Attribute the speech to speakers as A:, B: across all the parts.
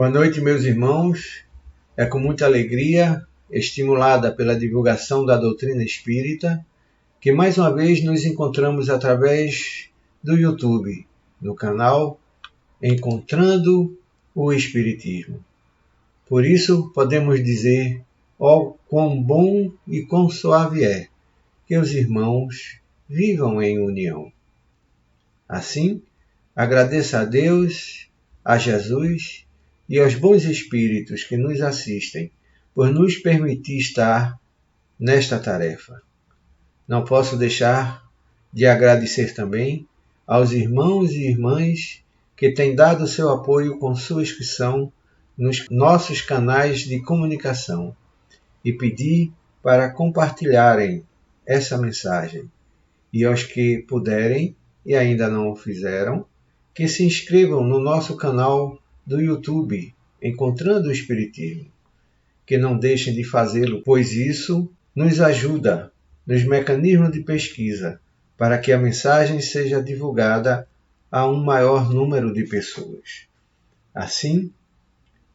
A: Boa noite, meus irmãos. É com muita alegria, estimulada pela divulgação da doutrina espírita, que mais uma vez nos encontramos através do YouTube, no canal Encontrando o Espiritismo. Por isso, podemos dizer, ó, quão bom e quão suave é que os irmãos vivam em união. Assim, agradeço a Deus, a Jesus e aos bons espíritos que nos assistem por nos permitir estar nesta tarefa. Não posso deixar de agradecer também aos irmãos e irmãs que têm dado seu apoio com sua inscrição nos nossos canais de comunicação e pedir para compartilharem essa mensagem. E aos que puderem e ainda não o fizeram, que se inscrevam no nosso canal do YouTube, Encontrando o Espiritismo. Que não deixem de fazê-lo, pois isso nos ajuda nos mecanismos de pesquisa para que a mensagem seja divulgada a um maior número de pessoas. Assim,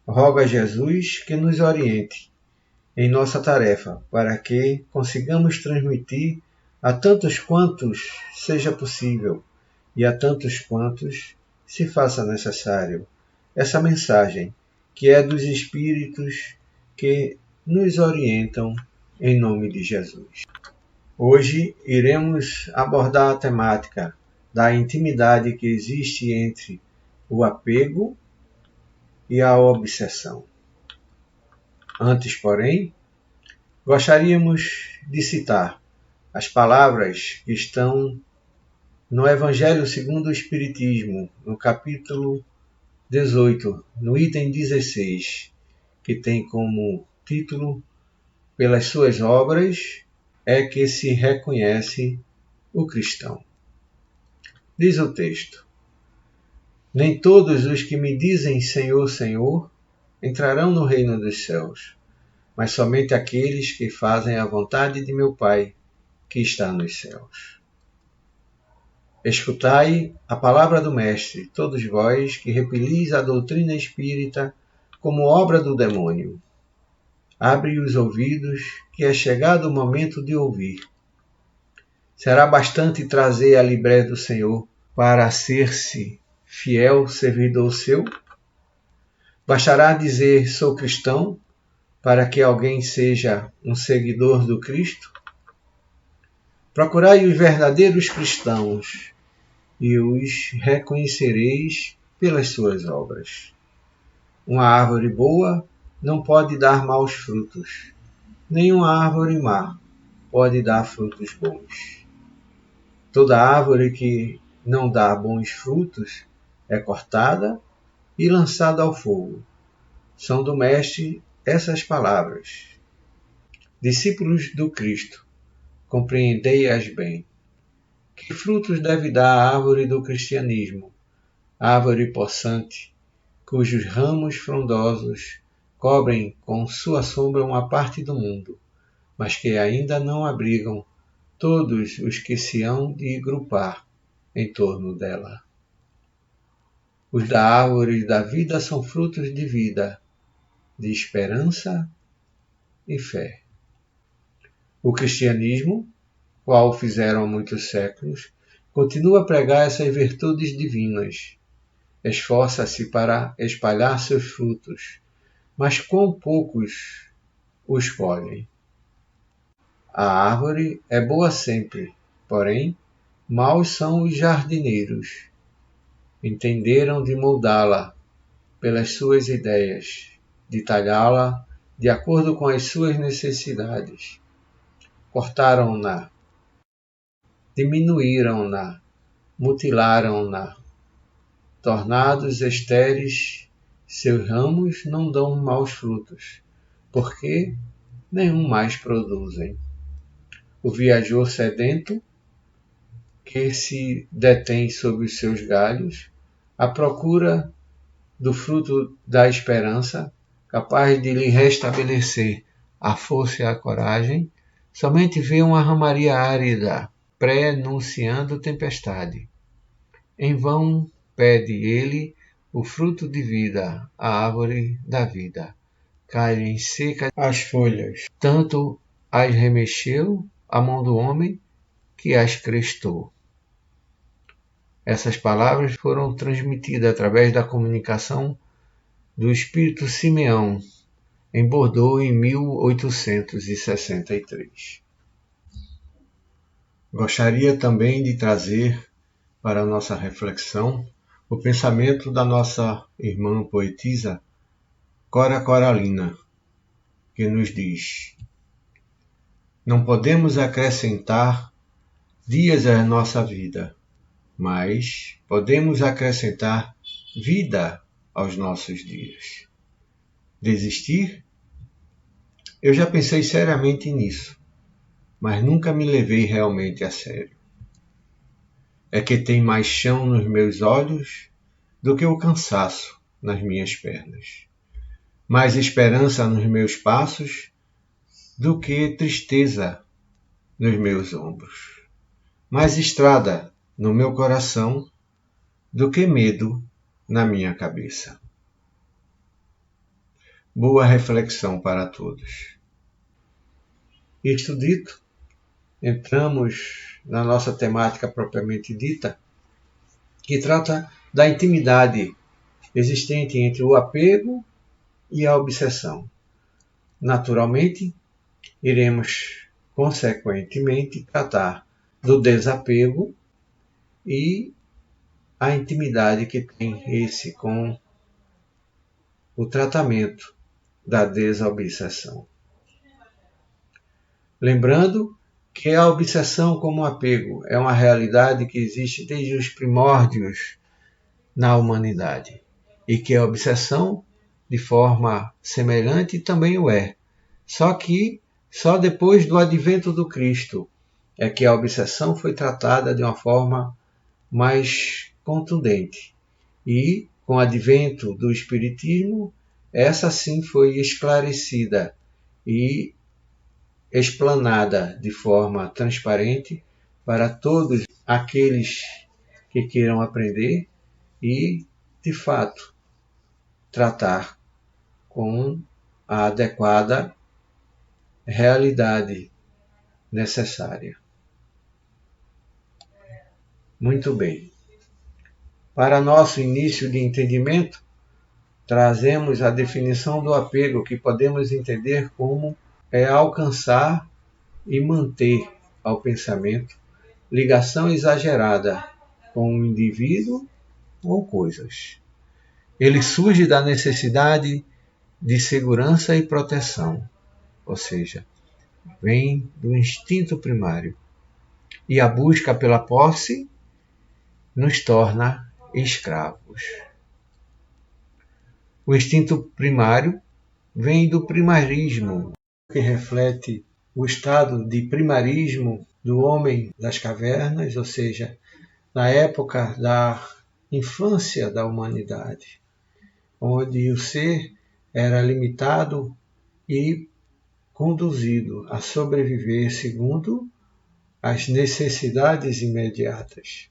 A: rogo a Jesus que nos oriente em nossa tarefa para que consigamos transmitir a tantos quantos seja possível e a tantos quantos se faça necessário essa mensagem que é dos Espíritos que nos orientam em nome de Jesus. Hoje iremos abordar a temática da intimidade que existe entre o apego e a obsessão. Antes, porém, gostaríamos de citar as palavras que estão no Evangelho segundo o Espiritismo, no capítulo 18, no item 16, que tem como título: Pelas suas obras é que se reconhece o cristão. Diz o texto: Nem todos os que me dizem Senhor, Senhor, entrarão no reino dos céus, mas somente aqueles que fazem a vontade de meu Pai, que está nos céus. Escutai a palavra do Mestre, todos vós que repelis a doutrina espírita como obra do demônio. Abre os ouvidos, que é chegado o momento de ouvir. Será bastante trazer a libré do Senhor para ser-se fiel servidor seu? Bastará dizer sou cristão para que alguém seja um seguidor do Cristo? Procurai os verdadeiros cristãos e os reconhecereis pelas suas obras. Uma árvore boa não pode dar maus frutos, nem uma árvore má pode dar frutos bons. Toda árvore que não dá bons frutos é cortada e lançada ao fogo. São do Mestre essas palavras. Discípulos do Cristo, compreendei-as bem. Que frutos deve dar a árvore do cristianismo, árvore possante, cujos ramos frondosos cobrem com sua sombra uma parte do mundo, mas que ainda não abrigam todos os que se hão de grupar em torno dela? Os da árvore da vida são frutos de vida, de esperança e fé. O cristianismo, qual fizeram há muitos séculos, continua a pregar essas virtudes divinas. Esforça-se para espalhar seus frutos, mas quão poucos os colhem. A árvore é boa sempre, porém, maus são os jardineiros. Entenderam de moldá-la pelas suas ideias, de talhá-la de acordo com as suas necessidades. Cortaram-na, diminuíram-na, mutilaram-na. Tornados estéreis, seus ramos não dão maus frutos, porque nenhum mais produzem. O viajor sedento, que se detém sobre os seus galhos, à procura do fruto da esperança, capaz de lhe restabelecer a força e a coragem, somente vê uma ramaria árida, pré-nunciando tempestade. Em vão pede ele o fruto de vida, a árvore da vida. Caem secas as folhas, tanto as remexeu a mão do homem que as crestou. Essas palavras foram transmitidas através da comunicação do espírito Simeão, em Bordeaux, em 1863. Gostaria também de trazer para a nossa reflexão o pensamento da nossa irmã poetisa Cora Coralina, que nos diz: não podemos acrescentar dias à nossa vida, mas podemos acrescentar vida aos nossos dias. Desistir? Eu já pensei seriamente nisso, mas nunca me levei realmente a sério. É que tem mais chão nos meus olhos do que o cansaço nas minhas pernas, mais esperança nos meus passos do que tristeza nos meus ombros, mais estrada no meu coração do que medo na minha cabeça. Boa reflexão para todos. Isto dito, entramos na nossa temática propriamente dita, que trata da intimidade existente entre o apego e a obsessão. Naturalmente, iremos, consequentemente, tratar do desapego e a intimidade que tem esse com o tratamento da desobsessão. Lembrando que a obsessão como apego é uma realidade que existe desde os primórdios na humanidade e que a obsessão, de forma semelhante, também o é. Só que só depois do advento do Cristo é que a obsessão foi tratada de uma forma mais contundente. E, com o advento do Espiritismo, essa sim foi esclarecida e explanada de forma transparente para todos aqueles que queiram aprender e, de fato, tratar com a adequada realidade necessária. Muito bem. Para nosso início de entendimento, trazemos a definição do apego, que podemos entender como alcançar e manter ao pensamento ligação exagerada com um indivíduo ou coisas. Ele surge da necessidade de segurança e proteção, ou seja, vem do instinto primário. E a busca pela posse nos torna escravos. O instinto primário vem do primarismo, que reflete o estado de primarismo do homem das cavernas, ou seja, na época da infância da humanidade, onde o ser era limitado e conduzido a sobreviver segundo as necessidades imediatas.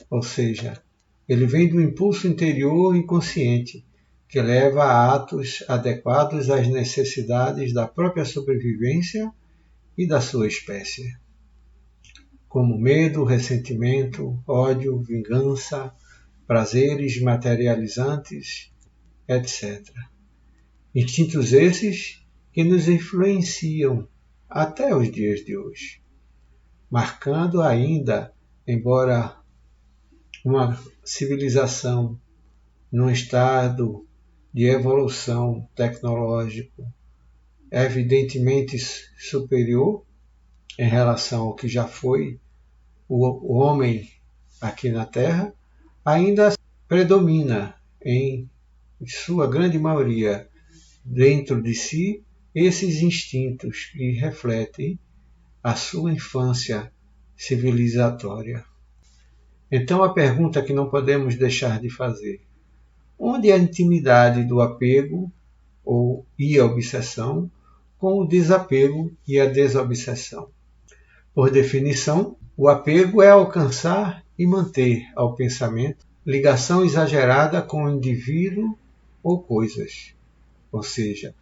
A: Ou seja, ele vem do impulso interior inconsciente, que leva a atos adequados às necessidades da própria sobrevivência e da sua espécie, como medo, ressentimento, ódio, vingança, prazeres materializantes, etc. Instintos esses que nos influenciam até os dias de hoje, marcando ainda, embora uma civilização num estado de evolução tecnológico evidentemente superior em relação ao que já foi o homem aqui na Terra, ainda predomina em sua grande maioria dentro de si esses instintos que refletem a sua infância civilizatória. Então a pergunta que não podemos deixar de fazer: onde é a intimidade do apego e a obsessão com o desapego e a desobsessão? Por definição, o apego é alcançar e manter ao pensamento ligação exagerada com o indivíduo ou coisas, ou seja,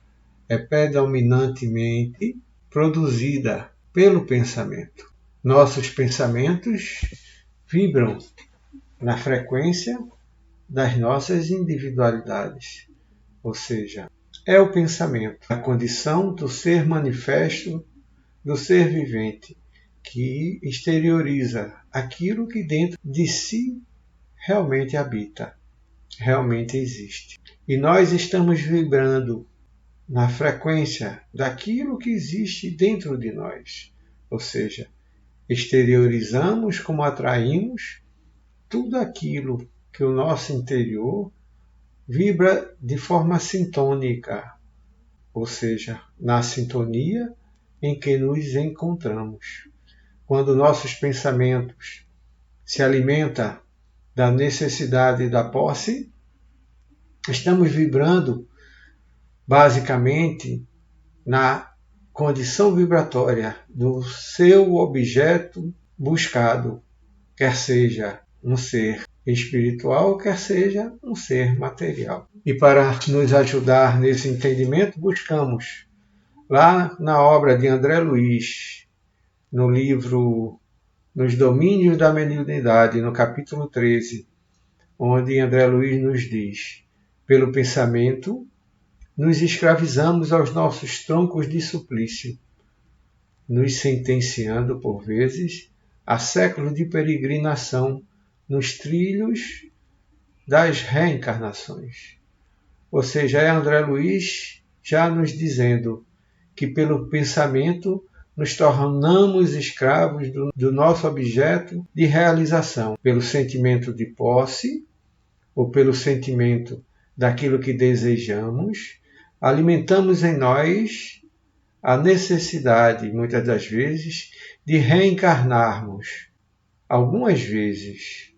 A: é predominantemente produzida pelo pensamento. Nossos pensamentos vibram na frequência das nossas individualidades, ou seja, é o pensamento, a condição do ser manifesto, do ser vivente, que exterioriza aquilo que dentro de si realmente habita, realmente existe. E nós estamos vibrando na frequência daquilo que existe dentro de nós, ou seja, exteriorizamos como atraímos tudo aquilo que o nosso interior vibra de forma sintônica, ou seja, na sintonia em que nos encontramos. Quando nossos pensamentos se alimentam da necessidade da posse, estamos vibrando basicamente na condição vibratória do seu objeto buscado, quer seja um ser espiritual, quer seja um ser material. E para nos ajudar nesse entendimento, buscamos lá na obra de André Luiz, no livro Nos Domínios da Mediunidade, no capítulo 13, onde André Luiz nos diz: pelo pensamento, nos escravizamos aos nossos troncos de suplício, nos sentenciando, por vezes, a séculos de peregrinação nos trilhos das reencarnações. Ou seja, é André Luiz já nos dizendo que pelo pensamento nos tornamos escravos do nosso objeto de realização, pelo sentimento de posse ou pelo sentimento daquilo que desejamos, alimentamos em nós a necessidade, muitas das vezes, de reencarnarmos, algumas vezes,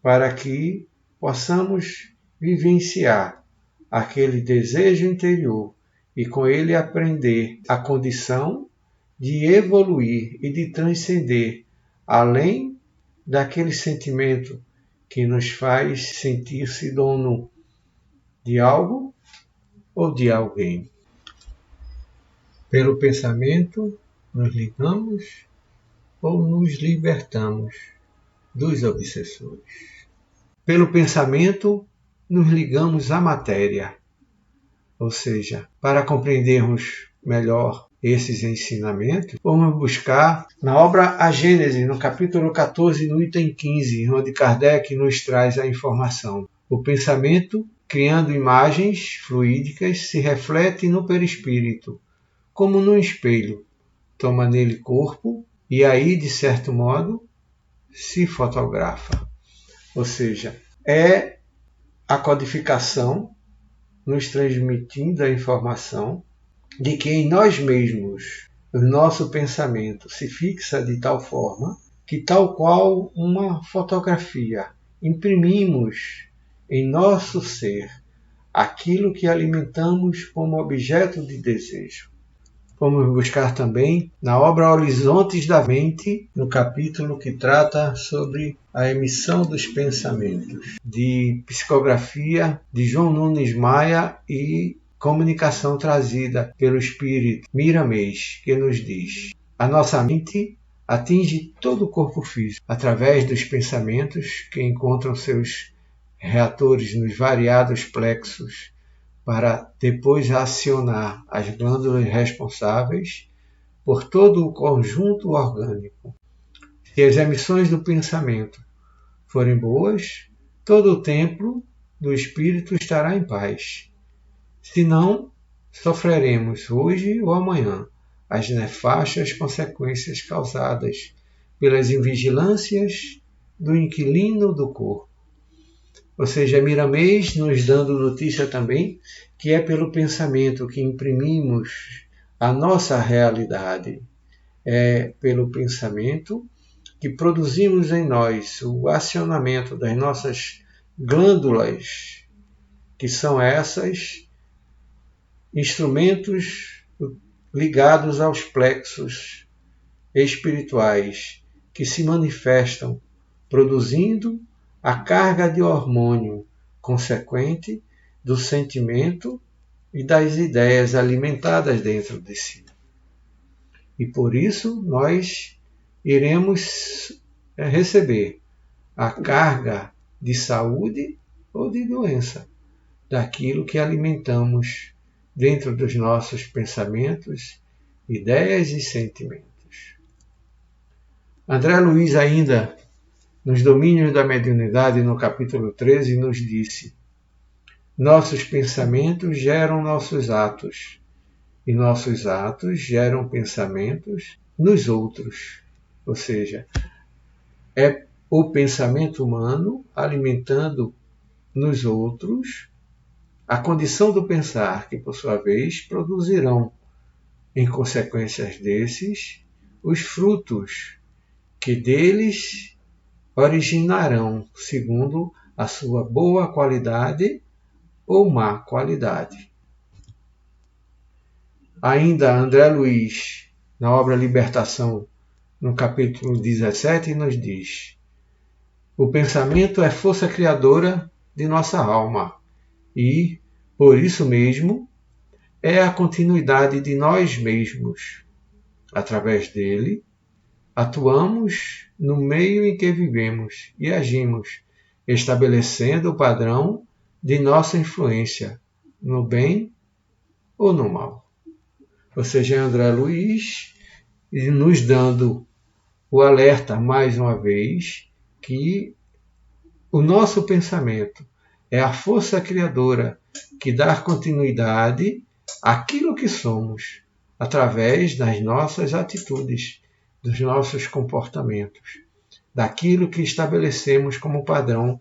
A: para que possamos vivenciar aquele desejo interior e com ele aprender a condição de evoluir e de transcender além daquele sentimento que nos faz sentir-se dono de algo ou de alguém. Pelo pensamento, nos ligamos ou nos libertamos dos obsessores. Pelo pensamento, nos ligamos à matéria, ou seja, para compreendermos melhor esses ensinamentos, vamos buscar na obra A Gênese, no capítulo 14, no item 15, onde Kardec nos traz a informação. O pensamento, criando imagens fluídicas, se reflete no perispírito, como num espelho, toma nele corpo e aí, de certo modo, se fotografa. Ou seja, é a codificação nos transmitindo a informação de que em nós mesmos o nosso pensamento se fixa de tal forma que, tal qual uma fotografia, imprimimos em nosso ser aquilo que alimentamos como objeto de desejo. Vamos buscar também na obra Horizontes da Mente, no capítulo que trata sobre a emissão dos pensamentos, de psicografia de João Nunes Maia e comunicação trazida pelo espírito Miramês, que nos diz: a nossa mente atinge todo o corpo físico através dos pensamentos que encontram seus reatores nos variados plexos, para depois acionar as glândulas responsáveis por todo o conjunto orgânico. Se as emissões do pensamento forem boas, todo o templo do espírito estará em paz. Se não, sofreremos hoje ou amanhã as nefastas consequências causadas pelas invigilâncias do inquilino do corpo. Ou seja, Miramês nos dando notícia também que é pelo pensamento que imprimimos a nossa realidade. É pelo pensamento que produzimos em nós o acionamento das nossas glândulas, que são essas instrumentos ligados aos plexos espirituais, que se manifestam produzindo a carga de hormônio consequente do sentimento e das ideias alimentadas dentro de si. E por isso nós iremos receber a carga de saúde ou de doença daquilo que alimentamos dentro dos nossos pensamentos, ideias e sentimentos. André Luiz ainda, nos Domínios da Mediunidade, no capítulo 13, nos disse: nossos pensamentos geram nossos atos, e nossos atos geram pensamentos nos outros. Ou seja, é o pensamento humano alimentando nos outros a condição do pensar, que por sua vez produzirão, em consequências desses, os frutos que deles originarão, segundo a sua boa qualidade ou má qualidade. Ainda André Luiz, na obra Libertação, no capítulo 17, nos diz: o pensamento é força criadora de nossa alma e, por isso mesmo, é a continuidade de nós mesmos. Através dele, atuamos no meio em que vivemos e agimos, estabelecendo o padrão de nossa influência, no bem ou no mal. Ou seja, André Luiz nos dando o alerta, mais uma vez, que o nosso pensamento é a força criadora que dá continuidade àquilo que somos, através das nossas atitudes, dos nossos comportamentos, daquilo que estabelecemos como padrão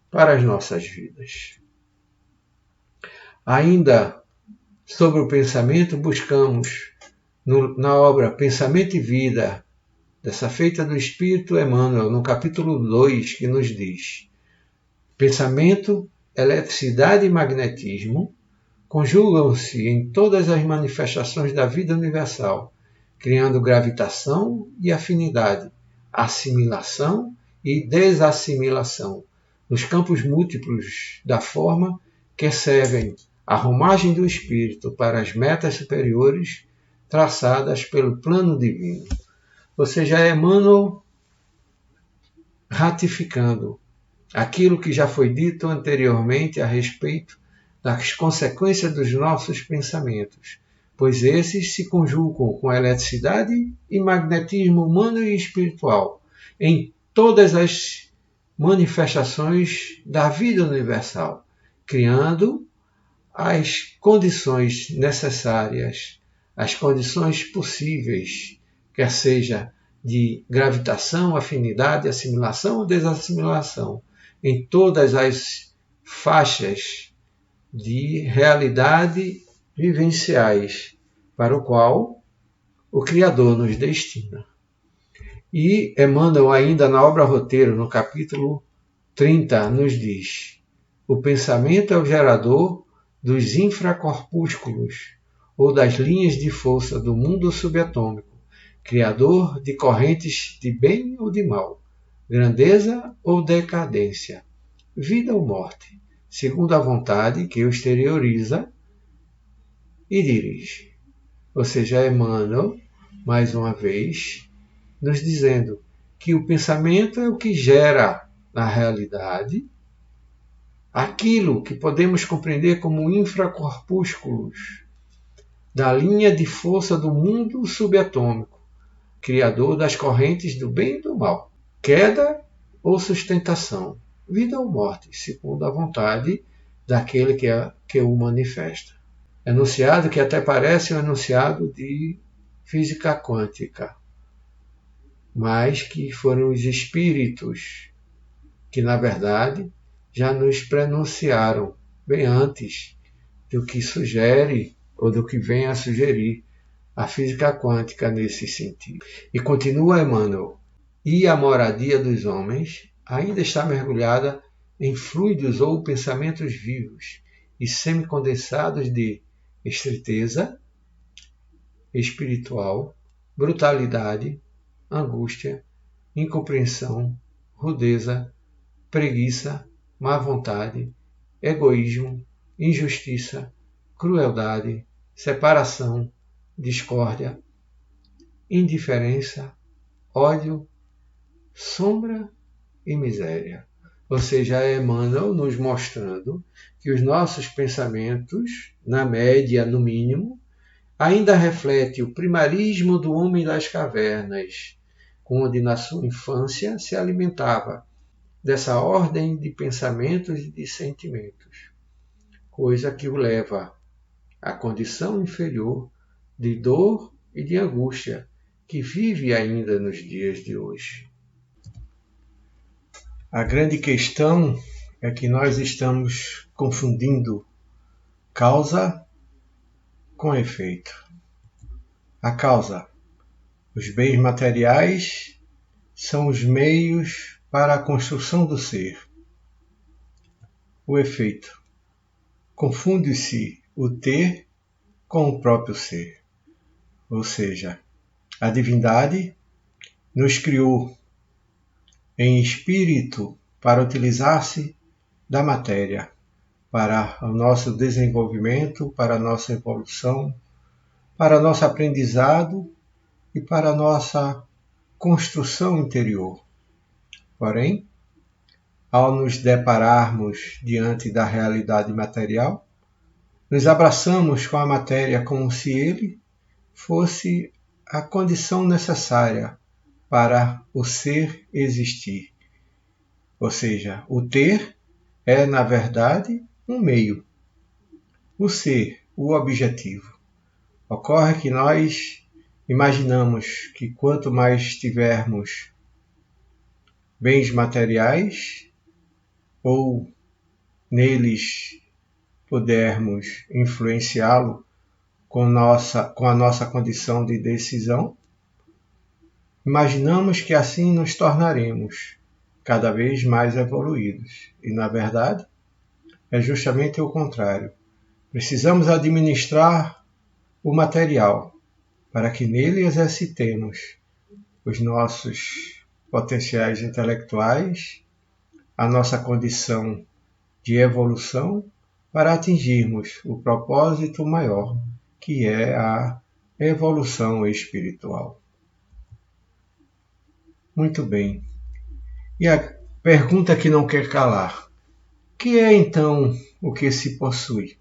A: para as nossas vidas. Ainda sobre o pensamento, buscamos na obra Pensamento e Vida, dessa feita do Espírito Emmanuel, no capítulo 2, que nos diz: pensamento, eletricidade e magnetismo conjugam-se em todas as manifestações da vida universal, criando gravitação e afinidade, assimilação e desassimilação, nos campos múltiplos da forma que servem à romagem do espírito para as metas superiores traçadas pelo plano divino. Ou seja, Emmanuel ratificando aquilo que já foi dito anteriormente a respeito das consequências dos nossos pensamentos, pois esses se conjugam com a eletricidade e magnetismo humano e espiritual em todas as manifestações da vida universal, criando as condições necessárias, as condições possíveis, quer seja de gravitação, afinidade, assimilação ou desassimilação, em todas as faixas de realidade vivenciais para o qual o Criador nos destina. E Emmanuel, ainda na obra Roteiro, no capítulo 30, nos diz: o pensamento é o gerador dos infracorpúsculos ou das linhas de força do mundo subatômico, criador de correntes de bem ou de mal, grandeza ou decadência, vida ou morte, segundo a vontade que o exterioriza e dirige. Ou seja, Emmanuel, mais uma vez, nos dizendo que o pensamento é o que gera na realidade aquilo que podemos compreender como infracorpúsculos da linha de força do mundo subatômico, criador das correntes do bem e do mal, queda ou sustentação, vida ou morte, segundo a vontade daquele que o manifesta. Enunciado que até parece um enunciado de física quântica, mas que foram os espíritos que, na verdade, já nos prenunciaram bem antes do que sugere ou do que vem a sugerir a física quântica nesse sentido. E continua Emmanuel: e a moradia dos homens ainda está mergulhada em fluidos ou pensamentos vivos e semicondensados de estreiteza espiritual, brutalidade, angústia, incompreensão, rudeza, preguiça, má vontade, egoísmo, injustiça, crueldade, separação, discórdia, indiferença, ódio, sombra e miséria. Ou seja, Emmanuel nos mostrando que os nossos pensamentos, na média, no mínimo, ainda refletem o primarismo do homem das cavernas, onde na sua infância se alimentava dessa ordem de pensamentos e de sentimentos, coisa que o leva à condição inferior de dor e de angústia que vive ainda nos dias de hoje. A grande questão é que nós estamos confundindo causa com efeito. A causa, os bens materiais, são os meios para a construção do ser. O efeito, confunde-se o ter com o próprio ser. Ou seja, a divindade nos criou em espírito para utilizar-se da matéria, para o nosso desenvolvimento, para a nossa evolução, para o nosso aprendizado e para a nossa construção interior. Porém, ao nos depararmos diante da realidade material, nos abraçamos com a matéria como se ele fosse a condição necessária para o ser existir. Ou seja, o ter é, na verdade, um meio. O ser, o objetivo. Ocorre que nós imaginamos que quanto mais tivermos bens materiais ou neles pudermos influenciá-lo com a nossa condição de decisão, imaginamos que assim nos tornaremos cada vez mais evoluídos. E, na verdade, é justamente o contrário. Precisamos administrar o material para que nele exercitemos os nossos potenciais intelectuais, a nossa condição de evolução para atingirmos o propósito maior, que é a evolução espiritual. Muito bem. E a pergunta que não quer calar: que é então o que se possui?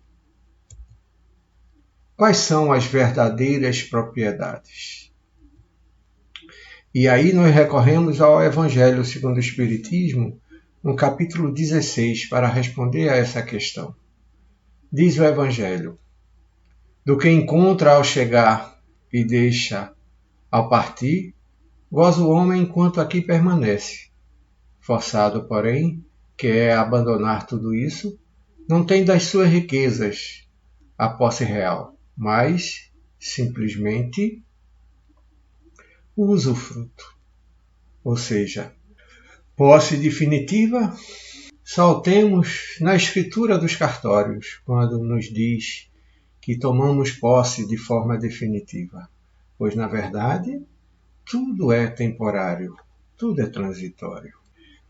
A: Quais são as verdadeiras propriedades? E aí nós recorremos ao Evangelho segundo o Espiritismo, no capítulo 16, para responder a essa questão. Diz o Evangelho: do que encontra ao chegar e deixa ao partir, goza o homem enquanto aqui permanece. Forçado, porém, que é abandonar tudo isso, não tem das suas riquezas a posse real, mas simplesmente o usufruto. Ou seja, posse definitiva só temos na escritura dos cartórios, quando nos diz que tomamos posse de forma definitiva, pois, na verdade, tudo é temporário, tudo é transitório.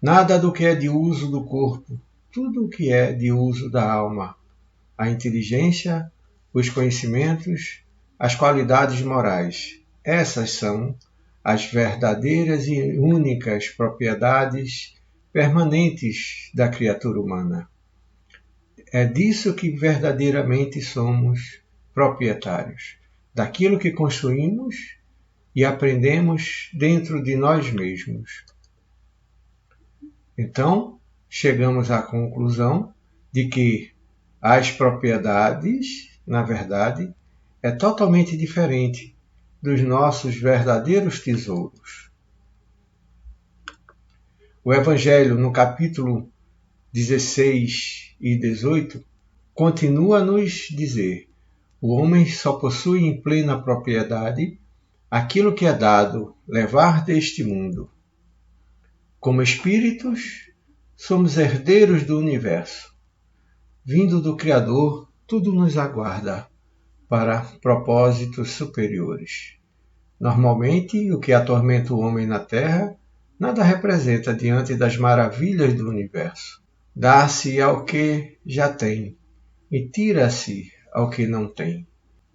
A: Nada do que é de uso do corpo, tudo o que é de uso da alma, a inteligência, os conhecimentos, as qualidades morais. Essas são as verdadeiras e únicas propriedades permanentes da criatura humana. É disso que verdadeiramente somos proprietários, daquilo que construímos e aprendemos dentro de nós mesmos. Então, chegamos à conclusão de que as propriedades, na verdade, é totalmente diferente dos nossos verdadeiros tesouros. O Evangelho, no capítulo 16 e 18, continua a nos dizer: o homem só possui em plena propriedade aquilo que é dado levar deste mundo. Como espíritos, somos herdeiros do universo. Vindo do Criador, tudo nos aguarda para propósitos superiores. Normalmente, o que atormenta o homem na Terra nada representa diante das maravilhas do universo. Dá-se ao que já tem e tira-se ao que não tem.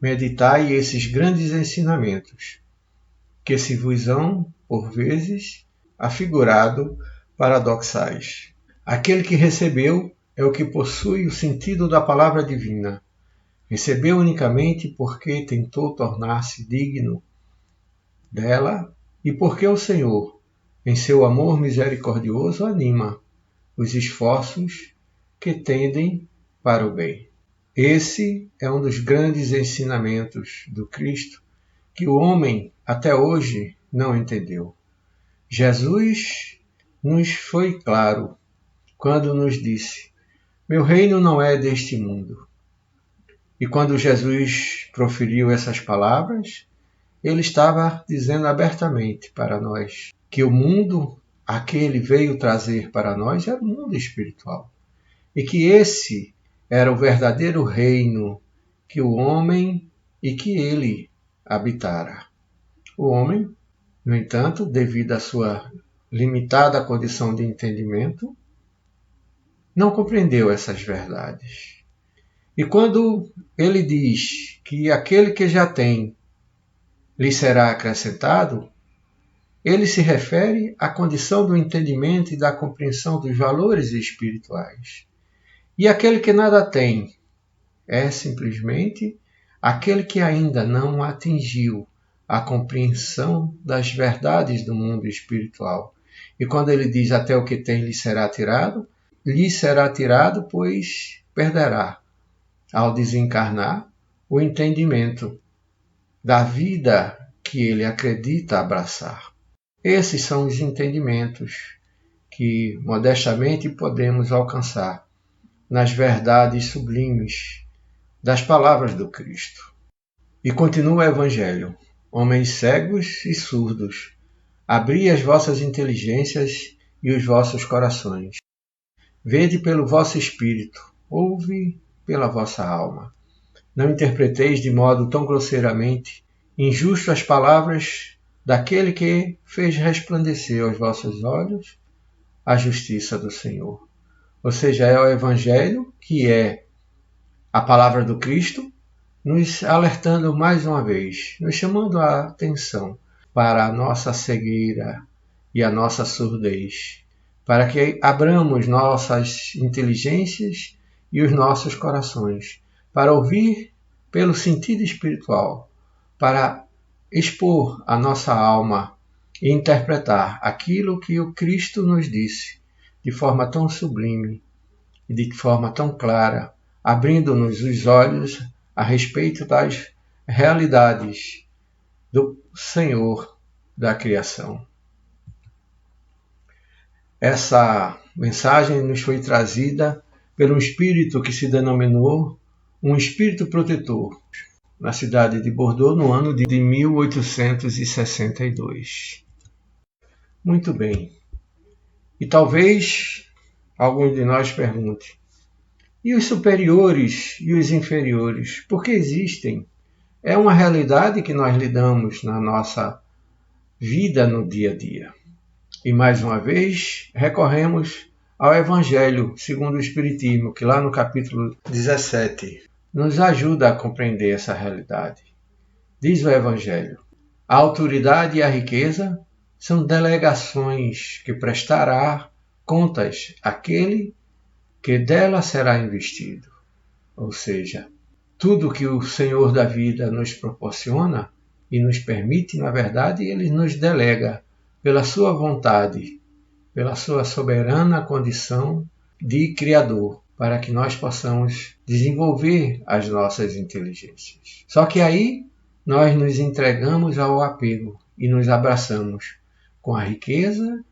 A: Meditai esses grandes ensinamentos, que se vos hão, por vezes, afigurado paradoxais. Aquele que recebeu é o que possui o sentido da palavra divina. Recebeu unicamente porque tentou tornar-se digno dela e porque o Senhor, em seu amor misericordioso, anima os esforços que tendem para o bem. Esse é um dos grandes ensinamentos do Cristo que o homem até hoje não entendeu. Jesus nos foi claro quando nos disse: meu reino não é deste mundo. E quando Jesus proferiu essas palavras, ele estava dizendo abertamente para nós que o mundo a que ele veio trazer para nós era o mundo espiritual. E que esse era o verdadeiro reino que o homem e que ele habitara. O homem, no entanto, devido à sua limitada condição de entendimento, não compreendeu essas verdades. E quando ele diz que aquele que já tem lhe será acrescentado, ele se refere à condição do entendimento e da compreensão dos valores espirituais. E aquele que nada tem é simplesmente aquele que ainda não atingiu a compreensão das verdades do mundo espiritual. E quando ele diz até o que tem lhe será tirado, pois perderá, ao desencarnar, o entendimento da vida que ele acredita abraçar. Esses são os entendimentos que, modestamente, podemos alcançar nas verdades sublimes das palavras do Cristo. E continua o Evangelho: homens cegos e surdos, abri as vossas inteligências e os vossos corações. Vede pelo vosso espírito, ouve pela vossa alma. Não interpreteis de modo tão grosseiramente injusto as palavras daquele que fez resplandecer aos vossos olhos a justiça do Senhor. Ou seja, é o Evangelho, que é a palavra do Cristo, nos alertando mais uma vez, nos chamando a atenção para a nossa cegueira e a nossa surdez, para que abramos nossas inteligências e os nossos corações, para ouvir pelo sentido espiritual, para expor a nossa alma e interpretar aquilo que o Cristo nos disse de forma tão sublime e de forma tão clara, abrindo-nos os olhos a respeito das realidades do Senhor da criação. Essa mensagem nos foi trazida pelo espírito que se denominou um espírito protetor, na cidade de Bordeaux, no ano de 1862. Muito bem. E talvez algum de nós pergunte: e os superiores e os inferiores, por que existem? É uma realidade que nós lidamos na nossa vida no dia a dia. E mais uma vez recorremos ao Evangelho segundo o Espiritismo, que lá no capítulo 17 nos ajuda a compreender essa realidade. Diz o Evangelho: a autoridade e a riqueza são delegações que prestará contas àquele que dela será investido. Ou seja, tudo que o Senhor da vida nos proporciona e nos permite, na verdade, ele nos delega pela sua vontade, pela sua soberana condição de Criador, para que nós possamos desenvolver as nossas inteligências. Só que aí nós nos entregamos ao apego e nos abraçamos com a riqueza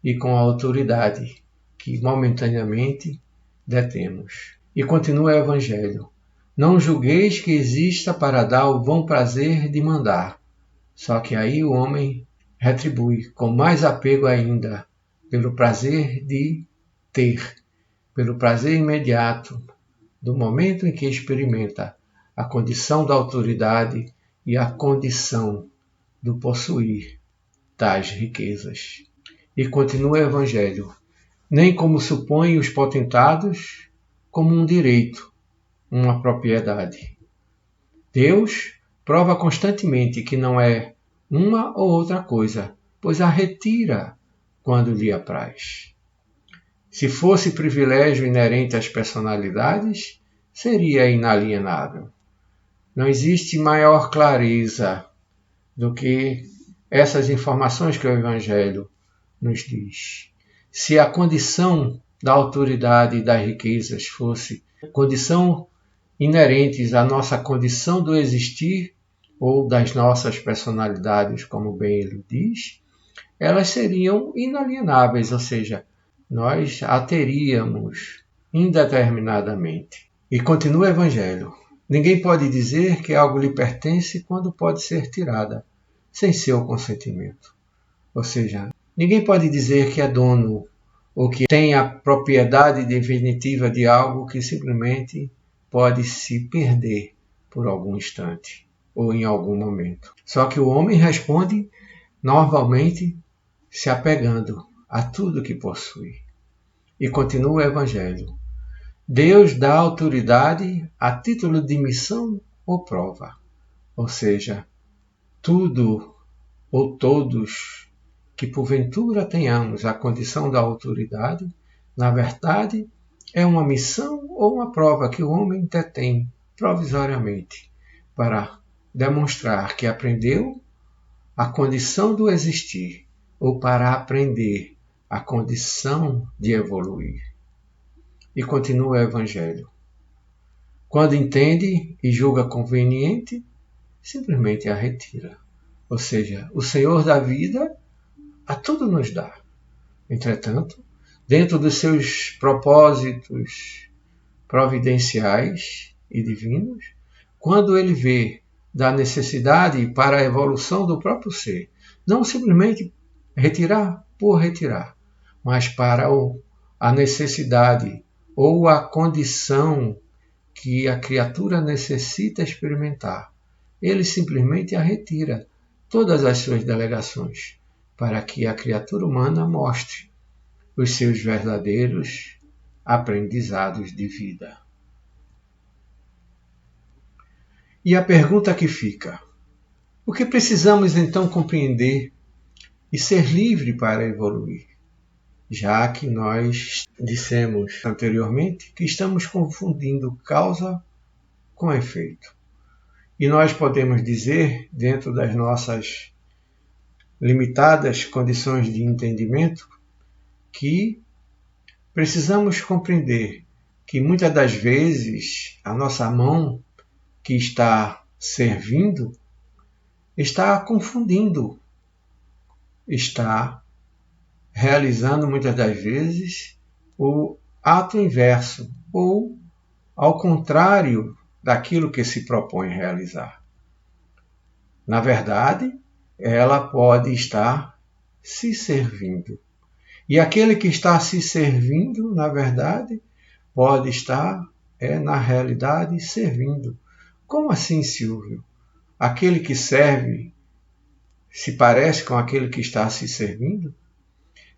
A: e com a autoridade que momentaneamente detemos. E continua o Evangelho: não julgueis que exista para dar o bom prazer de mandar. Só que aí o homem retribui com mais apego ainda, pelo prazer de ter, pelo prazer imediato do momento em que experimenta a condição da autoridade e a condição do possuir tais riquezas. E continua o Evangelho. Nem como supõem os potentados, como um direito, uma propriedade. Deus prova constantemente que não é uma ou outra coisa, pois a retira quando lhe apraz. Se fosse privilégio inerente às personalidades, seria inalienável. Não existe maior clareza do que essas informações que o Evangelho nos diz. Se a condição da autoridade e das riquezas fosse condição inerentes à nossa condição do existir ou das nossas personalidades, como bem ele diz, elas seriam inalienáveis, ou seja, nós a teríamos indeterminadamente. E continua o Evangelho. Ninguém pode dizer que algo lhe pertence quando pode ser tirada, sem seu consentimento. Ou seja, ninguém pode dizer que é dono ou que tem a propriedade definitiva de algo que simplesmente pode se perder por algum instante ou em algum momento. Só que o homem responde normalmente se apegando a tudo que possui. E continua o Evangelho. Deus dá autoridade a título de missão ou prova. Ou seja, tudo ou todos que porventura tenhamos a condição da autoridade, na verdade, é uma missão ou uma prova que o homem detém provisoriamente para demonstrar que aprendeu a condição do existir ou para aprender a condição de evoluir. E continua o Evangelho. Quando entende e julga conveniente, simplesmente a retira. Ou seja, o Senhor da vida a tudo nos dá. Entretanto, dentro dos seus propósitos providenciais e divinos, quando ele vê da necessidade para a evolução do próprio ser, não simplesmente retirar por retirar, mas para a necessidade ou a condição que a criatura necessita experimentar, ele simplesmente a retira, todas as suas delegações, para que a criatura humana mostre os seus verdadeiros aprendizados de vida. E a pergunta que fica: o que precisamos então compreender e ser livre para evoluir? Já que nós dissemos anteriormente que estamos confundindo causa com efeito. E nós podemos dizer, dentro das nossas limitadas condições de entendimento, que precisamos compreender que muitas das vezes a nossa mão que está servindo está confundindo, está realizando muitas das vezes o ato inverso ou ao contrário daquilo que se propõe realizar. Na verdade, ela pode estar se servindo. E aquele que está se servindo, na verdade, pode estar, na realidade, servindo. Como assim, Silvio? Aquele que serve se parece com aquele que está se servindo?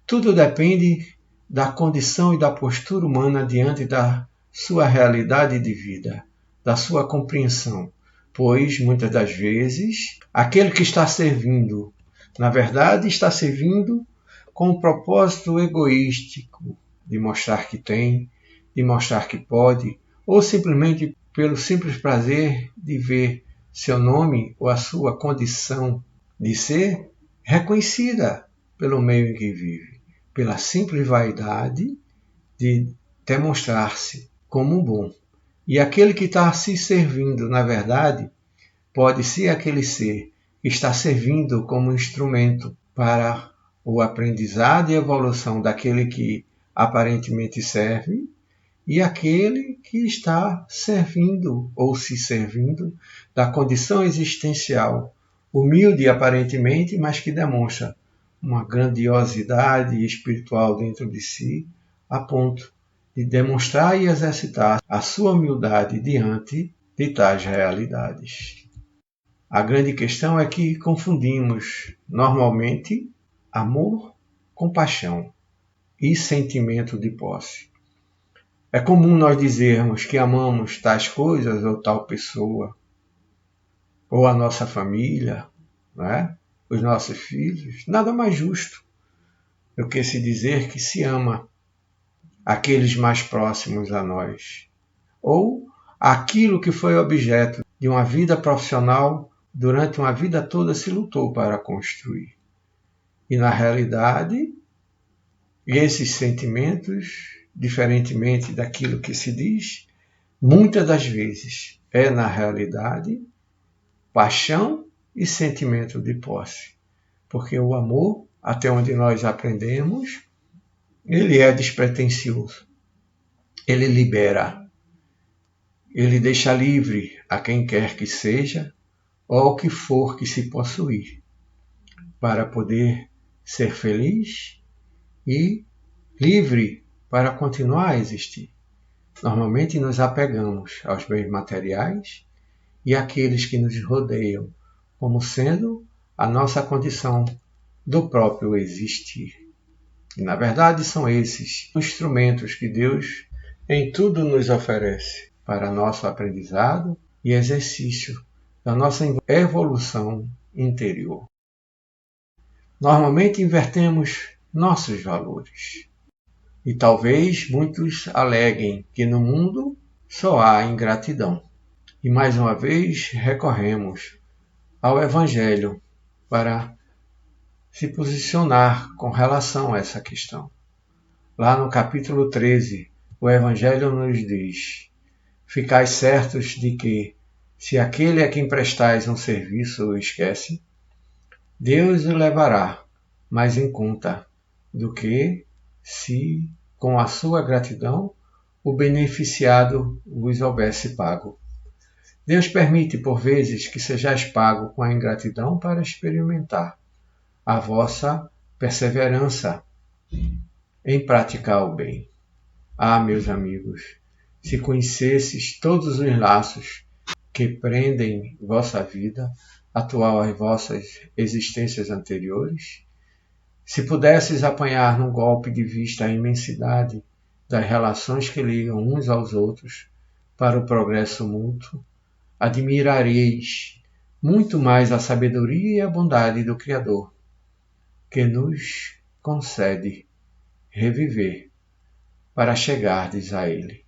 A: Tudo depende da condição e da postura humana diante da sua realidade de vida, da sua compreensão, pois, muitas das vezes, aquele que está servindo, na verdade, está servindo com um propósito egoístico de mostrar que tem, de mostrar que pode, ou simplesmente pelo simples prazer de ver seu nome ou a sua condição de ser reconhecida pelo meio em que vive, pela simples vaidade de demonstrar-se como bom. E aquele que está se servindo, na verdade, pode ser aquele ser que está servindo como instrumento para o aprendizado e evolução daquele que aparentemente serve e aquele que está servindo ou se servindo da condição existencial, humilde aparentemente, mas que demonstra uma grandiosidade espiritual dentro de si, a ponto de demonstrar e exercitar a sua humildade diante de tais realidades. A grande questão é que confundimos normalmente amor compaixão e sentimento de posse. É comum nós dizermos que amamos tais coisas ou tal pessoa, ou a nossa família, não é? Os nossos filhos. Nada mais justo do que se dizer que se ama aqueles mais próximos a nós, ou aquilo que foi objeto de uma vida profissional durante uma vida toda se lutou para construir. E na realidade, esses sentimentos, diferentemente daquilo que se diz, muitas das vezes é na realidade paixão e sentimento de posse. Porque o amor, até onde nós aprendemos, ele é despretensioso. Ele libera. Ele deixa livre a quem quer que seja ou ao que for que se possuir, para poder ser feliz e livre para continuar a existir. Normalmente nos apegamos aos bens materiais e àqueles que nos rodeiam, como sendo a nossa condição do próprio existir. E, na verdade, são esses instrumentos que Deus em tudo nos oferece para nosso aprendizado e exercício da nossa evolução interior. Normalmente invertemos nossos valores. E talvez muitos aleguem que no mundo só há ingratidão. E mais uma vez recorremos ao Evangelho para se posicionar com relação a essa questão. Lá no capítulo 13, o Evangelho nos diz: ficais certos de que, se aquele a quem prestais um serviço o esquece, Deus o levará mais em conta do que se, com a sua gratidão, o beneficiado vos houvesse pago. Deus permite, por vezes, que sejais pago com a ingratidão para experimentar a vossa perseverança em praticar o bem. Ah, meus amigos, se conhecesses todos os laços que prendem vossa vida atual às vossas existências anteriores, se pudesses apanhar num golpe de vista a imensidade das relações que ligam uns aos outros para o progresso mútuo, admirareis muito mais a sabedoria e a bondade do Criador, que nos concede reviver para chegardes a Ele.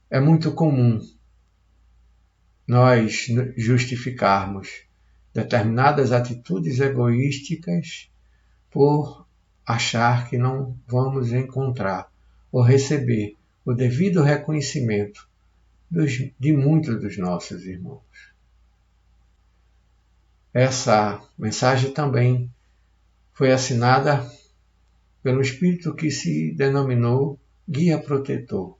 A: É muito comum nós justificarmos determinadas atitudes egoísticas por achar que não vamos encontrar ou receber o devido reconhecimento de muitos dos nossos irmãos. Essa mensagem também foi assinada pelo espírito que se denominou Guia Protetor,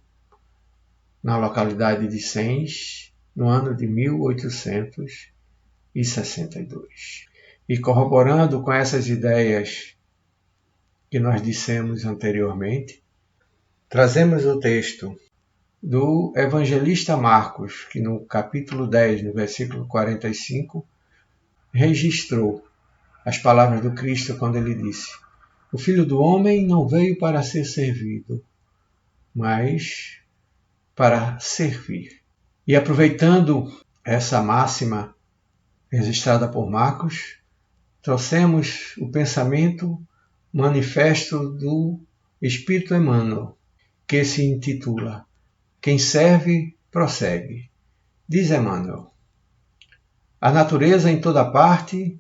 A: na localidade de Sens, no ano de 1862. E corroborando com essas ideias que nós dissemos anteriormente, trazemos o texto do evangelista Marcos, que no capítulo 10, no versículo 45, registrou as palavras do Cristo quando ele disse: o Filho do Homem não veio para ser servido, mas para servir. E aproveitando essa máxima registrada por Marcos, trouxemos o pensamento manifesto do Espírito Emmanuel, que se intitula Quem serve, prossegue. Diz Emmanuel: a natureza em toda parte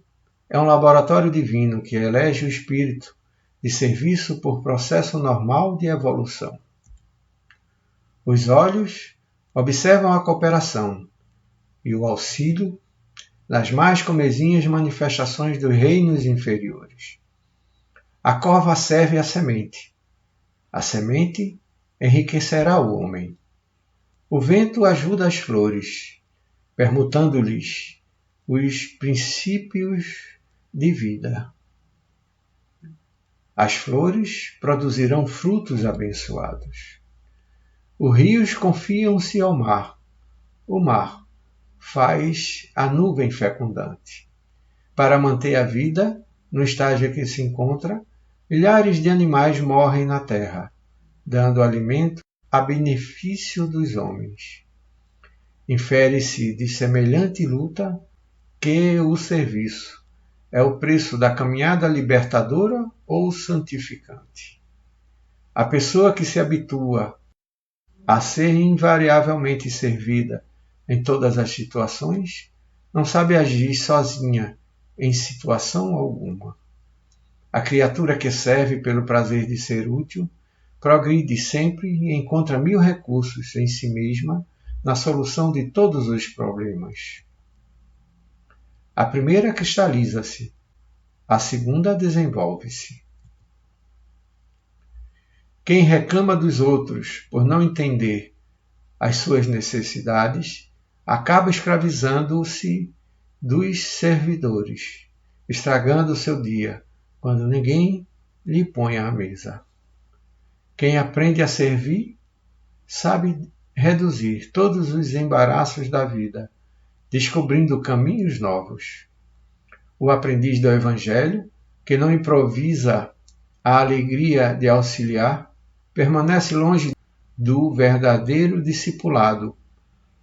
A: é um laboratório divino que elege o espírito de serviço por processo normal de evolução. Os olhos observam a cooperação e o auxílio nas mais comezinhas manifestações dos reinos inferiores. A cova serve à semente. A semente enriquecerá o homem. O vento ajuda as flores, permutando-lhes os princípios de vida. As flores produzirão frutos abençoados. Os rios confiam-se ao mar. O mar faz a nuvem fecundante. Para manter a vida no estágio que se encontra, Milhares de animais morrem na terra, dando alimento a benefício dos homens. Infere-se de semelhante luta que o serviço é o preço da caminhada libertadora ou santificante. A pessoa que se habitua a ser invariavelmente servida em todas as situações não sabe agir sozinha em situação alguma. A criatura que serve pelo prazer de ser útil progride sempre e encontra 1000 recursos em si mesma na solução de todos os problemas. A primeira cristaliza-se, a segunda desenvolve-se. Quem reclama dos outros por não entender as suas necessidades acaba escravizando-se dos servidores, estragando o seu dia, quando ninguém lhe põe à mesa. Quem aprende a servir sabe reduzir todos os embaraços da vida, descobrindo caminhos novos. O aprendiz do Evangelho, que não improvisa a alegria de auxiliar, permanece longe do verdadeiro discipulado,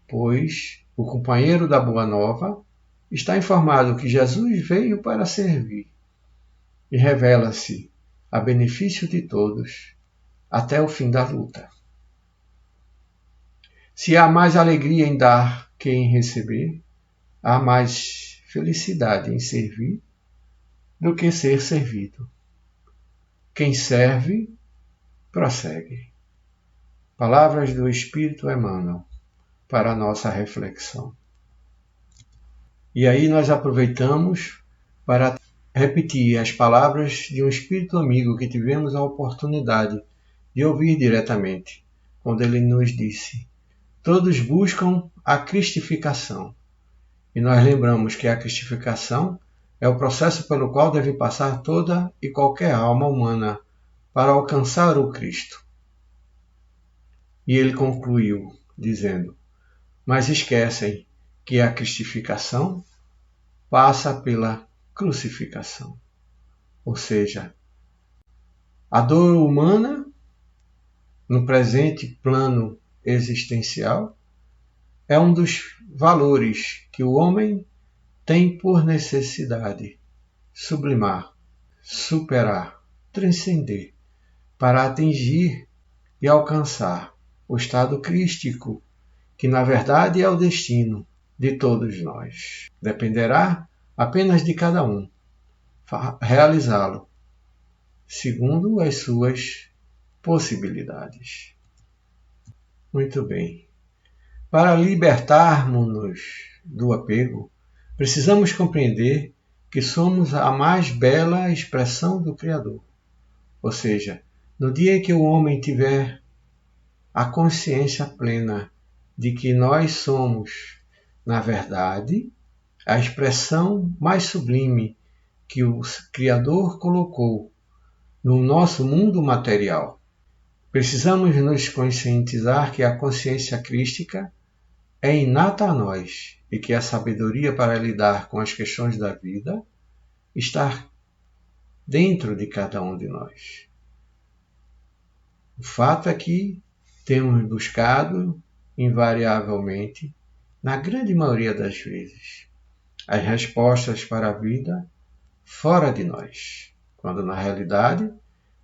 A: pois o companheiro da Boa Nova está informado que Jesus veio para servir e revela-se a benefício de todos até o fim da luta. Se há mais alegria em dar que em receber, há mais felicidade em servir do que ser servido. Quem serve, prossegue. Palavras do Espírito Emmanuel para a nossa reflexão. E aí nós aproveitamos para repetir as palavras de um espírito amigo que tivemos a oportunidade de ouvir diretamente, quando ele nos disse: todos buscam a cristificação. E nós lembramos que a cristificação é o processo pelo qual deve passar toda e qualquer alma humana para alcançar o Cristo. E ele concluiu dizendo: mas esquecem que a cristificação passa pela crucificação. Ou seja, a dor humana, no presente plano existencial, é um dos valores que o homem tem por necessidade sublimar, superar, transcender, para atingir e alcançar o estado crístico, que na verdade é o destino de todos nós. Dependerá apenas de cada um realizá-lo, segundo as suas possibilidades. Muito bem. Para libertarmos-nos do apego, precisamos compreender que somos a mais bela expressão do Criador. Ou seja, no dia em que o homem tiver a consciência plena de que nós somos, na verdade, a expressão mais sublime que o Criador colocou no nosso mundo material, precisamos nos conscientizar que a consciência crística é inata a nós e que a sabedoria para lidar com as questões da vida está dentro de cada um de nós. O fato é que temos buscado, invariavelmente, na grande maioria das vezes, as respostas para a vida fora de nós, quando na realidade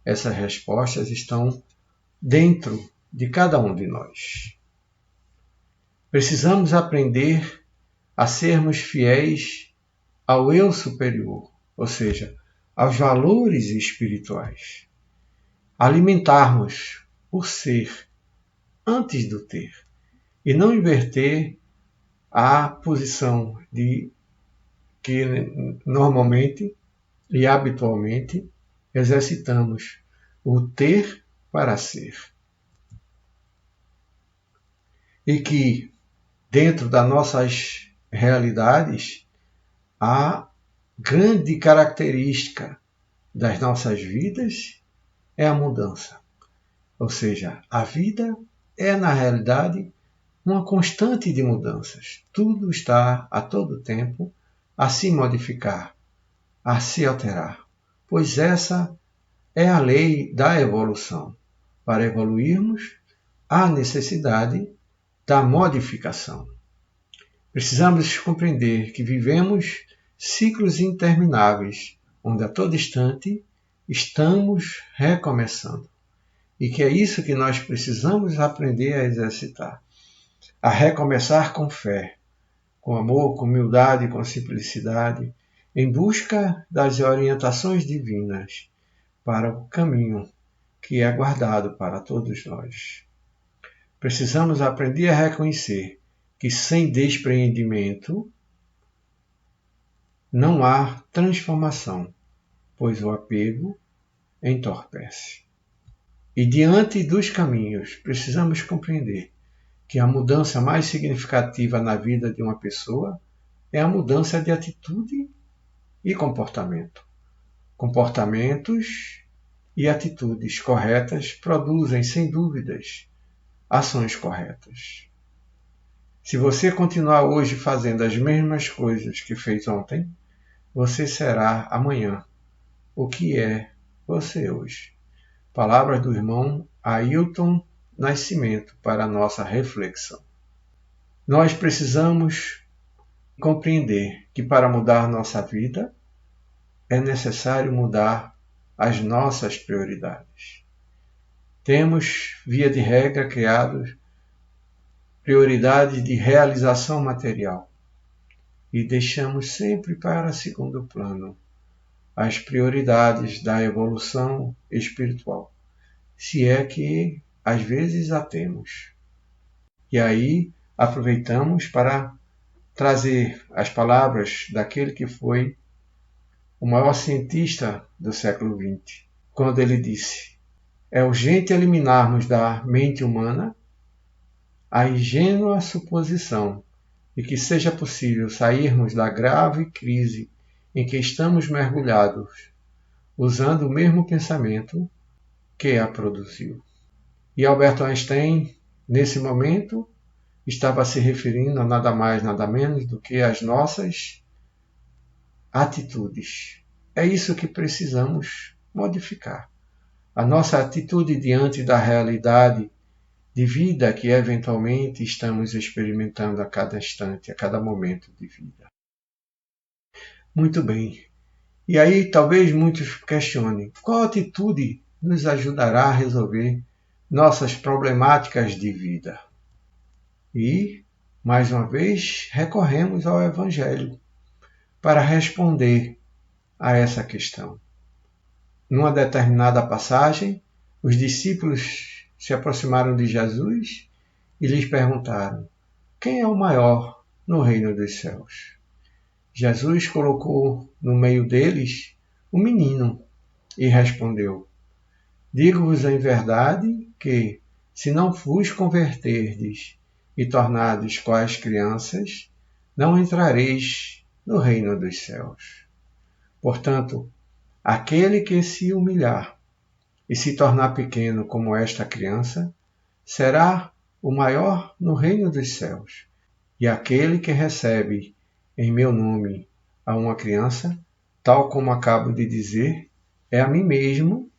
A: essas respostas estão dentro de cada um de nós. Precisamos aprender a sermos fiéis ao eu superior, ou seja, aos valores espirituais. Alimentarmos o ser antes do ter e não inverter a posição de que normalmente e habitualmente exercitamos, o ter para ser. E que, dentro das nossas realidades, a grande característica das nossas vidas é a mudança. Ou seja, a vida é, na realidade, uma constante de mudanças. Tudo está, a todo tempo, a se modificar, a se alterar, pois essa é a lei da evolução. Para evoluirmos, há necessidade da modificação. Precisamos compreender que vivemos ciclos intermináveis, onde a todo instante estamos recomeçando. E que é isso que nós precisamos aprender a exercitar. A recomeçar com fé, com amor, com humildade, com simplicidade, em busca das orientações divinas para o caminho que é guardado para todos nós. Precisamos aprender a reconhecer que sem despreendimento não há transformação, pois o apego entorpece. E diante dos caminhos, precisamos compreender que a mudança mais significativa na vida de uma pessoa é a mudança de atitude e comportamento. Comportamentos e atitudes corretas produzem, sem dúvidas, ações corretas. Se você continuar hoje fazendo as mesmas coisas que fez ontem, você será amanhã o que é você hoje. Palavras do irmão Ailton Nascimento para a nossa reflexão. Nós precisamos compreender que para mudar nossa vida é necessário mudar as nossas prioridades. Temos, via de regra, criado prioridade de realização material e deixamos sempre para segundo plano as prioridades da evolução espiritual, se é que às vezes a temos. E aí aproveitamos para trazer as palavras daquele que foi o maior cientista do século XX, quando ele disse: é urgente eliminarmos da mente humana a ingênua suposição de que seja possível sairmos da grave crise em que estamos mergulhados, usando o mesmo pensamento que a produziu. E Albert Einstein, nesse momento, estava se referindo a nada mais, nada menos do que as nossas atitudes. É isso que precisamos modificar. A nossa atitude diante da realidade de vida que eventualmente estamos experimentando a cada instante, a cada momento de vida. Muito bem. E aí talvez muitos questionem: qual atitude nos ajudará a resolver nossas problemáticas de vida? E, mais uma vez, recorremos ao Evangelho para responder a essa questão. Numa determinada passagem, os discípulos se aproximaram de Jesus e lhes perguntaram: quem é o maior no reino dos céus? Jesus colocou no meio deles um menino e respondeu: digo-vos em verdade que, se não vos converterdes e tornardes quais crianças, não entrareis no reino dos céus. Portanto, aquele que se humilhar e se tornar pequeno como esta criança, será o maior no reino dos céus. E aquele que recebe em meu nome a uma criança, tal como acabo de dizer, é a mim mesmo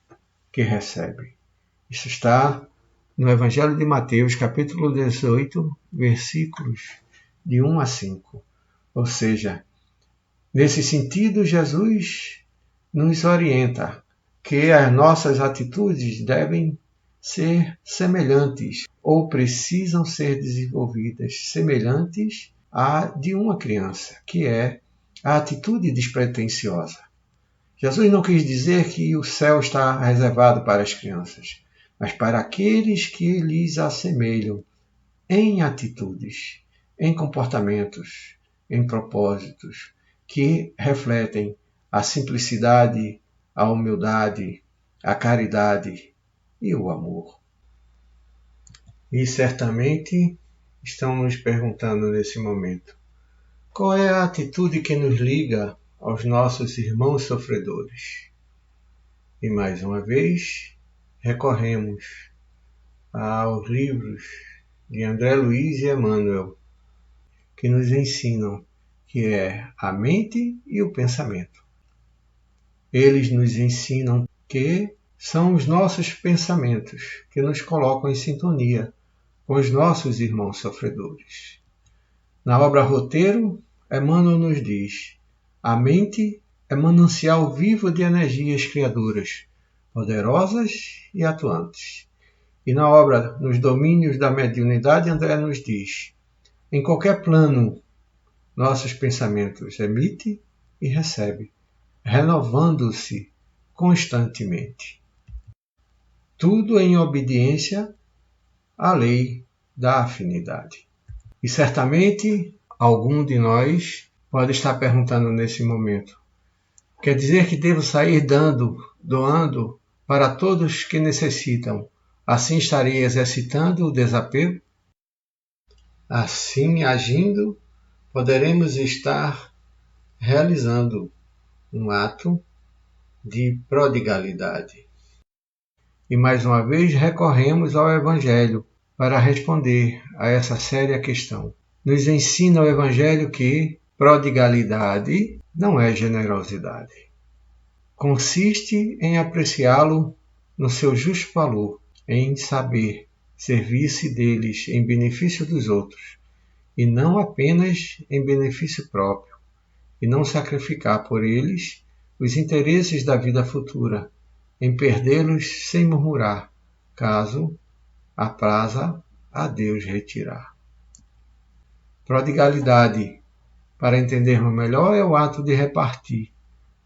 A: que recebe. Isso está no Evangelho de Mateus, capítulo 18, versículos de 1 a 5. Ou seja, nesse sentido, Jesus nos orienta que as nossas atitudes devem ser semelhantes ou precisam ser desenvolvidas semelhantes à de uma criança, que é a atitude despretensiosa. Jesus não quis dizer que o céu está reservado para as crianças, mas para aqueles que lhes assemelham em atitudes, em comportamentos, em propósitos, que refletem a simplicidade, a humildade, a caridade e o amor. E certamente estão nos perguntando nesse momento: qual é a atitude que nos liga aos nossos irmãos sofredores? E mais uma vez, recorremos aos livros de André Luiz e Emmanuel, que nos ensinam que é a mente e o pensamento. Eles nos ensinam que São os nossos pensamentos que nos colocam em sintonia com os nossos irmãos sofredores. Na obra Roteiro, Emmanuel nos diz: a mente é manancial vivo de energias criadoras, poderosas e atuantes. E na obra Nos Domínios da Mediunidade, André nos diz: em qualquer plano, nossos pensamentos emite e recebe, renovando-se constantemente. Tudo em obediência à lei da afinidade. E certamente algum de nós pode estar perguntando nesse momento: quer dizer que devo sair doando para todos que necessitam? Assim estarei exercitando o desapego? Assim, agindo, poderemos estar realizando um ato de prodigalidade. E mais uma vez recorremos ao Evangelho para responder a essa séria questão. Nos ensina o Evangelho que prodigalidade não é generosidade. Consiste em apreciá-lo no seu justo valor, em saber servir-se deles em benefício dos outros, e não apenas em benefício próprio, e não sacrificar por eles os interesses da vida futura, em perdê-los sem murmurar, caso apraza a Deus retirar. Prodigalidade, para entendermos melhor, é o ato de repartir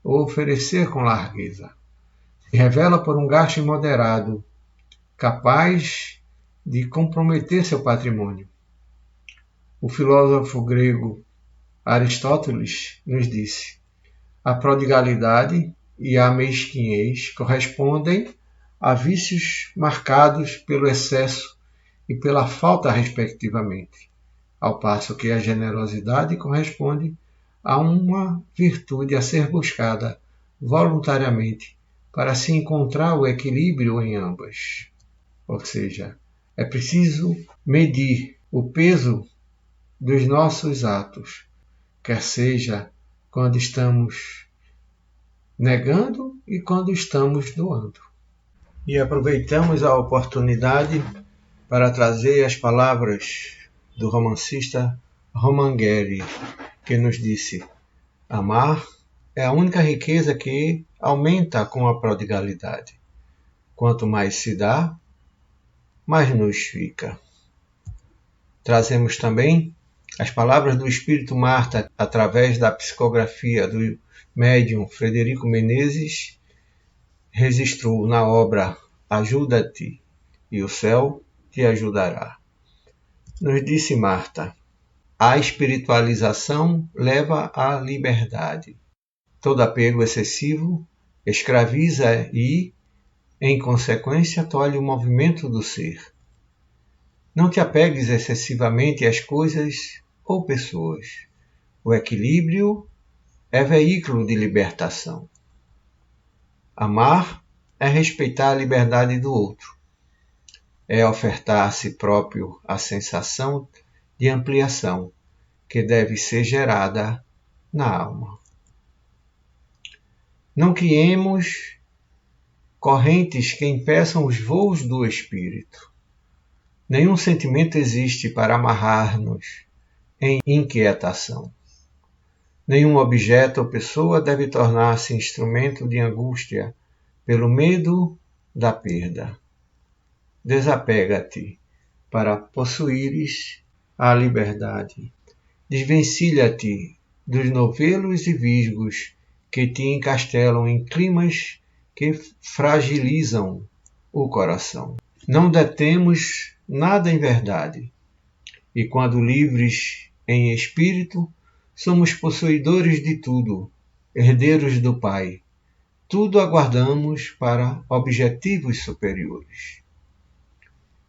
A: ou oferecer com largueza. Se revela por um gasto imoderado, capaz de comprometer seu patrimônio. O filósofo grego Aristóteles nos disse: a prodigalidade e a mesquinhez correspondem a vícios marcados pelo excesso e pela falta respectivamente, ao passo que a generosidade corresponde a uma virtude a ser buscada voluntariamente para se encontrar o equilíbrio em ambas. Ou seja, é preciso medir o peso dos nossos atos, quer seja quando estamos negando e quando estamos doando. E aproveitamos a oportunidade para trazer as palavras do romancista Roman Guerri, que nos disse: amar é a única riqueza que aumenta com a prodigalidade. Quanto mais se dá, mais nos fica. Trazemos também as palavras do Espírito Marta através da psicografia do médium Frederico Menezes, registrou na obra Ajuda-te e o céu te ajudará. Nos disse Marta: a espiritualização leva à liberdade. Todo apego excessivo escraviza e, em consequência, tolhe o movimento do ser. Não te apegues excessivamente às coisas ou pessoas. O equilíbrio é veículo de libertação. Amar é respeitar a liberdade do outro. É ofertar a si próprio a sensação de ampliação que deve ser gerada na alma. Não criemos correntes que impeçam os voos do espírito. Nenhum sentimento existe para amarrar-nos em inquietação. Nenhum objeto ou pessoa deve tornar-se instrumento de angústia pelo medo da perda. Desapega-te para possuíres a liberdade. Desvencilha-te dos novelos e visgos que te encastelam em climas que fragilizam o coração. Não detemos nada em verdade, e quando livres em espírito, somos possuidores de tudo, herdeiros do Pai. Tudo aguardamos para objetivos superiores.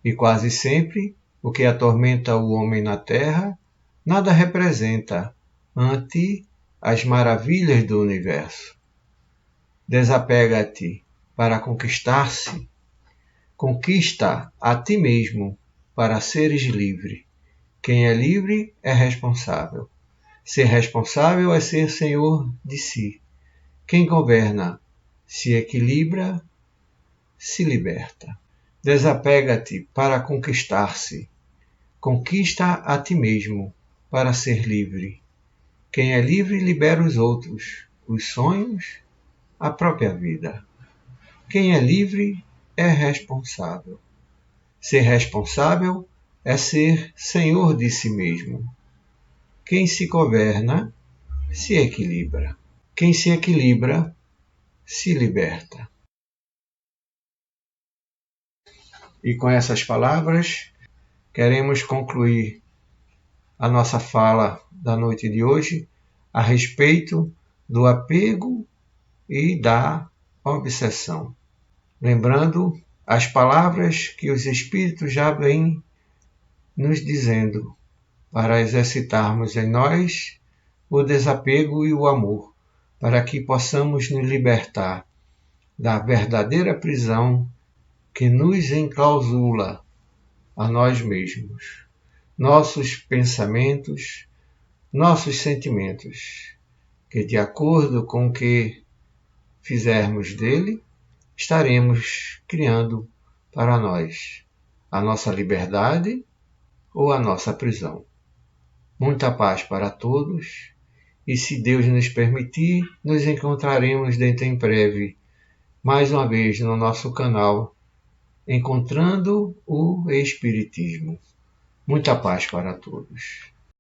A: E quase sempre, o que atormenta o homem na terra, nada representa ante as maravilhas do universo. Desapega-te para conquistar-se. Conquista a ti mesmo para seres livre. Quem é livre é responsável. Ser responsável é ser senhor de si. Quem governa se equilibra se liberta. Desapega-te para conquistar-se. Conquista a ti mesmo para ser livre. Quem é livre libera os outros, os sonhos, a própria vida. Quem é livre é responsável. Ser responsável é ser senhor de si mesmo. Quem se governa se equilibra. Quem se equilibra se liberta. E com essas palavras, queremos concluir a nossa fala da noite de hoje a respeito do apego e da obsessão. Lembrando as palavras que os Espíritos já vêm nos dizendo para exercitarmos em nós o desapego e o amor, para que possamos nos libertar da verdadeira prisão que nos enclausula a nós mesmos, nossos pensamentos, nossos sentimentos, que de acordo com o que fizermos dele, estaremos criando para nós a nossa liberdade ou a nossa prisão. Muita paz para todos e, se Deus nos permitir, nos encontraremos dentro em breve, mais uma vez no nosso canal, Encontrando o Espiritismo. Muita paz para todos.